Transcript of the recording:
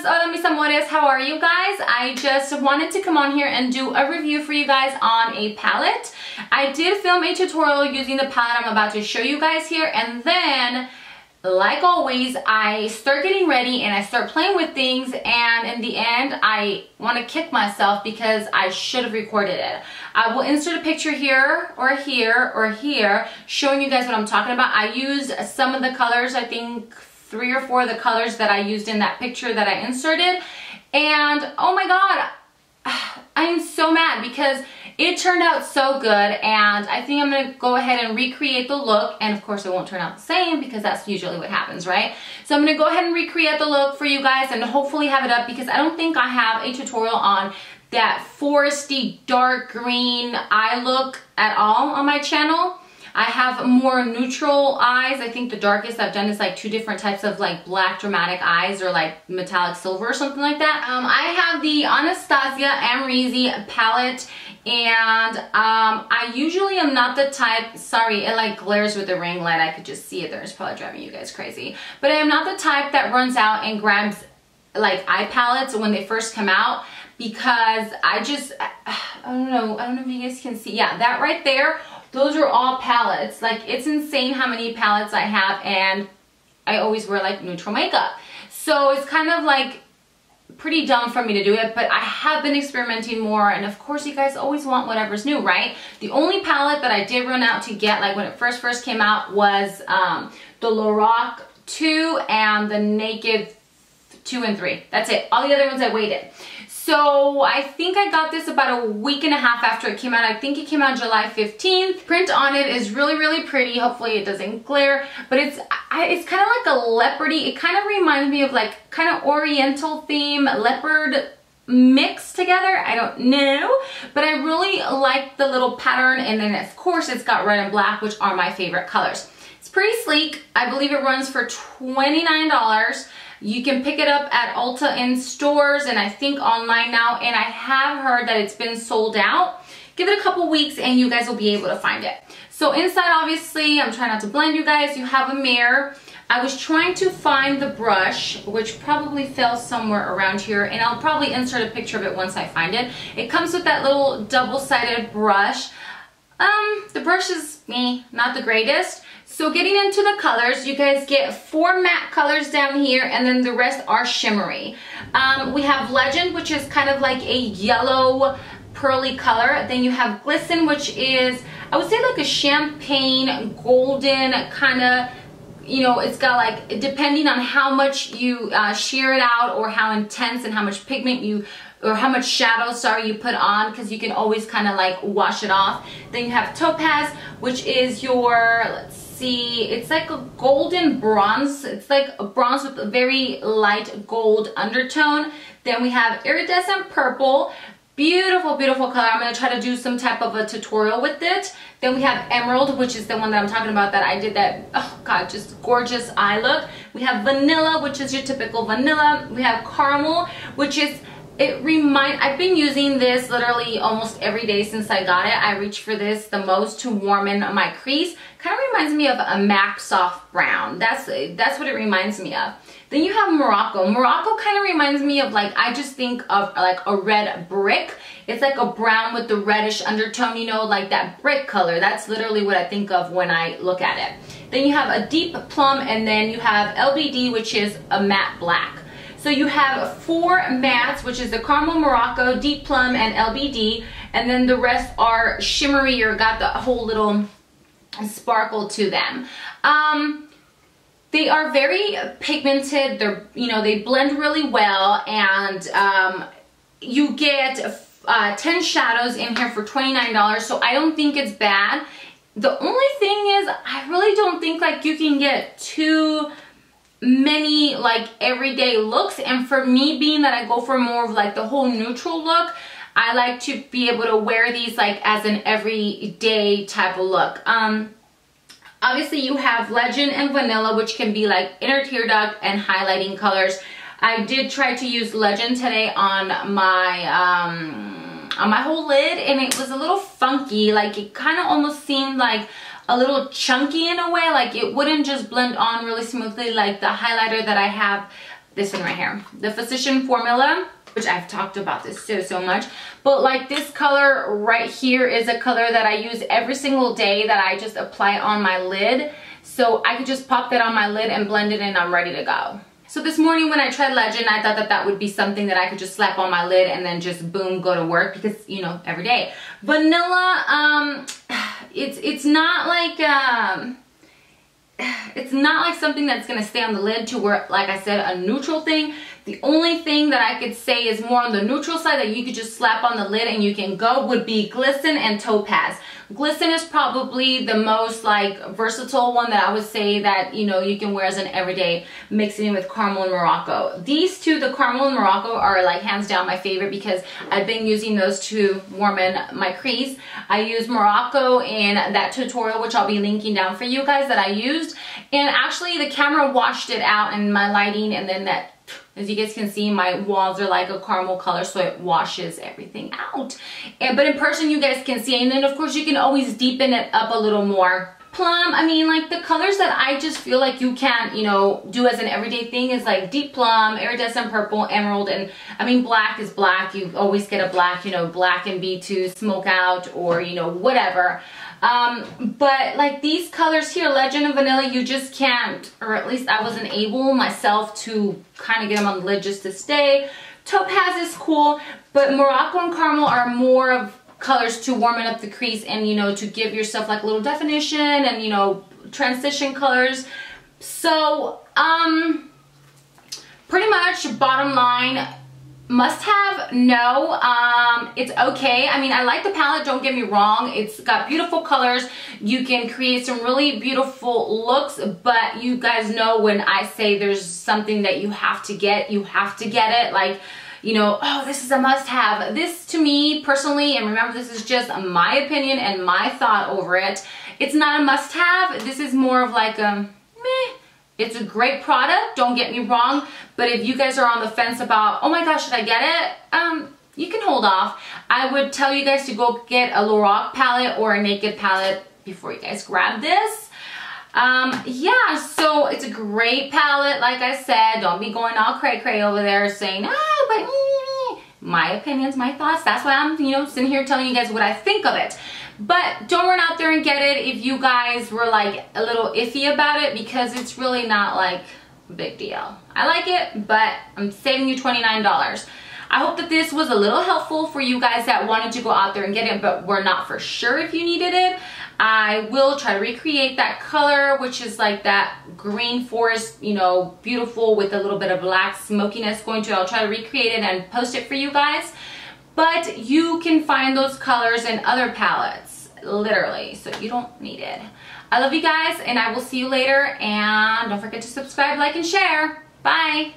hola mis amores, how are you guys? I just wanted to come on here and do a review for you guys on a palette. I did film a tutorial using the palette I'm about to show you guys here, and then like always I start getting ready and I start playing with things, and in the end I want to kick myself because I should have recorded it. I will insert a picture here or here or here showing you guys what I'm talking about. I used some of the colors, I think 3 or 4 of the colors that I used in that picture that I inserted, and oh my god, I am so mad because it turned out so good, and I think I'm gonna go ahead and recreate the look, and of course it won't turn out the same because that's usually what happens, right? So I'm gonna go ahead and recreate the look for you guys and hopefully have it up, because I don't think I have a tutorial on that foresty dark green eye look at all on my channel. I have more neutral eyes. I think the darkest I've done is like 2 different types of like black dramatic eyes or like metallic silver or something like that. I have the Anastasia Amrezy palette, and I usually am not the type, sorry, it like glares with the ring light. I could just see it there. It's probably driving you guys crazy. But I am not the type that runs out and grabs like eye palettes when they first come out, because I don't know if you guys can see. Yeah, that right there, those are all palettes. Like, it's insane how many palettes I have, and I always wear like neutral makeup. So it's kind of like pretty dumb for me to do it, but I have been experimenting more, and of course you guys always want whatever's new, right? The only palette that I did run out to get, like when it first came out, was the Lorac 2 and the Naked 2 and 3. That's it. All the other ones I waited. So I think I got this about a week and a half after it came out. I think it came out July 15th. Print on it is really, really pretty. Hopefully it doesn't glare, but it's kind of like a leopardy. It kind of reminds me of like kind of oriental theme, leopard mixed together. I don't know, but I really like the little pattern, and then of course it's got red and black, which are my favorite colors. It's pretty sleek. I believe it runs for $29. You can pick it up at Ulta in stores, and I think online now, and I have heard that it's been sold out. Give it a couple weeks and you guys will be able to find it. So inside, obviously, I'm trying not to blend you guys, you have a mirror. I was trying to find the brush, which probably fell somewhere around here, and I'll probably insert a picture of it once I find it. It comes with that little double-sided brush. The brush is not the greatest. So getting into the colors, you guys get 4 matte colors down here, and then the rest are shimmery. We have Legend, which is kind of like a yellow pearly color. Then you have Glisten, which is, I would say, like a champagne golden kind of, you know, it's got like, depending on how much you shear it out, or how intense and how much pigment you, or how much shadow, sorry, you put on, because you can always kind of like wash it off. Then you have Topaz, which is your, let's see, it's like a golden bronze. It's like a bronze with a very light gold undertone. Then we have Iridescent Purple. Beautiful, beautiful color. I'm going to try to do some type of a tutorial with it. Then we have Emerald, which is the one that I'm talking about, that I did that, oh god, just gorgeous eye look. We have Vanilla, which is your typical vanilla. We have Caramel, which is, I've been using this literally almost every day since I got it. I reach for this the most to warm in my crease. Kind of reminds me of a MAC Soft Brown. That's what it reminds me of. Then you have Morocco. Morocco kind of reminds me of, like, I just think of like a red brick. It's like a brown with the reddish undertone, you know, like that brick color. That's literally what I think of when I look at it. Then you have a Deep Plum, and then you have LBD, which is a matte black. So you have 4 mattes, which is the Caramel, Morocco, Deep Plum, and LBD, and then the rest are shimmery, or got the whole little sparkle to them. They are very pigmented. They're, you know, they blend really well, and you get 10 shadows in here for $29, so I don't think it's bad. The only thing is, I really don't think like you can get too many like everyday looks, and for me, being that I go for more of like the whole neutral look, I like to be able to wear these like as an everyday type of look. Obviously you have Legend and Vanilla, which can be like inner tear duct and highlighting colors. I did try to use Legend today on my whole lid, and it was a little funky. Like, it kind of almost seemed like a little chunky in a way, like it wouldn't just blend on really smoothly like the highlighter that I have this one right here, the Physician Formula, which I've talked about this so much, but like this color right here is a color that I use every single day that I just apply on my lid. So I could just pop that on my lid and blend it in and I'm ready to go. So this morning when I tried Legend, I thought that that would be something that I could just slap on my lid and then just boom, go to work, because, you know, every day. Vanilla, it's not like something that's gonna stay on the lid to where, like I said, a neutral thing. The only thing that I could say is more on the neutral side that you could just slap on the lid and you can go would be Glisten and Topaz. Glisten is probably the most like versatile one that I would say that, you know, you can wear as an everyday, mixing with Caramel and Morocco. These two, the Caramel and Morocco, are like hands down my favorite because I've been using those to warm in my crease. I use Morocco in that tutorial, which I'll be linking down for you guys, that I used. And actually the camera washed it out in my lighting, and then that, as you guys can see, my walls are like a caramel color, so it washes everything out. But in person, you guys can see, and then of course you can always deepen it up a little more. Plum, I mean, like the colors that I just feel like you can, you know, do as an everyday thing is like deep plum, iridescent purple, emerald, and I mean black is black. You always get a black, you know, black and B2 smoke out, or, you know, whatever. But like these colors here, Legend and Vanilla, you just can't, or at least I wasn't able myself to kind of get them on the lid just to stay. Topaz is cool, but Morocco and Caramel are more of colors to warming up the crease and, you know, to give yourself like a little definition and, you know, transition colors. So, pretty much bottom line, must have, no. It's okay. I mean, I like the palette, don't get me wrong. It's got beautiful colors. You can create some really beautiful looks, but you guys know when I say there's something that you have to get, you have to get it. Like, you know, oh, this is a must-have. This, to me personally, and remember, this is just my opinion and my thought over it, it's not a must-have. This is more of like a meh. It's a great product, don't get me wrong, but if you guys are on the fence about, oh my gosh, should I get it? You can hold off. I would tell you guys to go get a Lorac palette or a Naked palette before you guys grab this. Yeah, so it's a great palette, like I said. Don't be going all cray-cray over there saying, oh, but my opinions, my thoughts. That's why I'm, you know, sitting here telling you guys what I think of it. But don't run out there and get it if you guys were like a little iffy about it, because it's really not like a big deal. I like it, but I'm saving you $29. I hope that this was a little helpful for you guys that wanted to go out there and get it, but were not for sure if you needed it. I will try to recreate that color, which is like that green forest, you know, beautiful with a little bit of black smokiness going to it. I'll try to recreate it and post it for you guys. But you can find those colors in other palettes, literally, so you don't need it. I love you guys, and I will see you later, and don't forget to subscribe, like, and share. Bye!